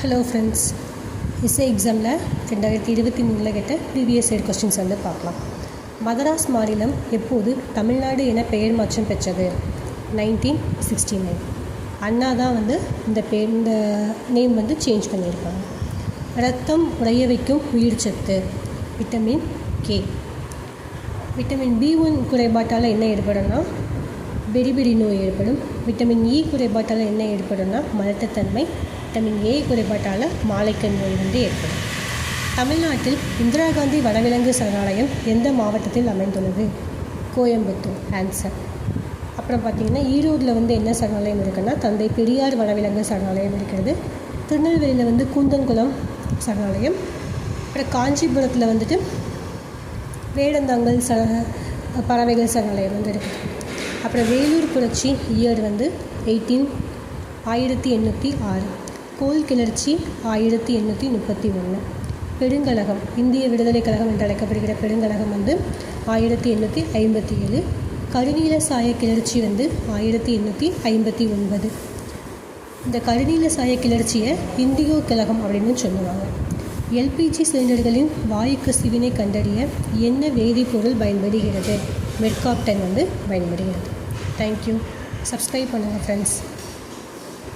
Hello friends, S A எக்ஸாமில் 2023 கேட்ட previous year questions பார்க்கலாம். மதராஸ் மாநிலம் எப்போது தமிழ்நாடு என பெயர் மாற்றம் பெற்றது? 1969. அண்ணா தான் இந்த நேம் சேஞ்ச் பண்ணியிருக்காங்க. ரத்தம் உறைய வைக்கும் உயிர் சத்து விட்டமின் கே. விட்டமின் B1 குறைபாட்டால் என்ன ஏற்படும்னா பெரிபெரி நோய் ஏற்படும். விட்டமின் இ குறைபாட்டால் என்ன ஏற்படும்னா மலட்டுத்தன்மை. விட்டமின் ஏ குறைபாட்டால் மாலைக்கண் நோய் ஏற்படும். தமிழ்நாட்டில் இந்திரா காந்தி வனவிலங்கு சரணாலயம் எந்த மாவட்டத்தில் அமைந்துள்ளது? கோயம்புத்தூர் ஆன்சர். அப்புறம் பார்த்திங்கன்னா ஈரோடில் என்ன சரணாலயம் இருக்குன்னா தந்தை பெரியார் வனவிலங்கு சரணாலயம் இருக்கிறது. திருநெல்வேலியில் கூந்தன்குளம் சரணாலயம். அப்புறம் காஞ்சிபுரத்தில் வேடந்தாங்கல் பறவைகள் சரணாலயம் இருக்குது. அப்புறம் வேலூர் புரட்சி இயர் 1806. கோல் கிளர்ச்சி 1831. பெருங்கழகம், இந்திய விடுதலை கழகம் என்று அழைக்கப்படுகிற பெருங்கழகம் 1857. கருநீல சாய கிளர்ச்சி 1859. இந்த கருநீல சாய கிளர்ச்சியை இண்டிகோ கழகம் அப்படின்னு சொல்லுவாங்க. எல்பிஜி சிலிண்டர்களின் வாயு கசிவினை கண்டறிய என்ன வேதிப்பொருள் பயன்படுகிறது? மெட்காப்டன் பயன்படுகிறது. தேங்க்யூ. சப்ஸ்கிரைப் பண்ணுங்கள் ஃப்ரெண்ட்ஸ்.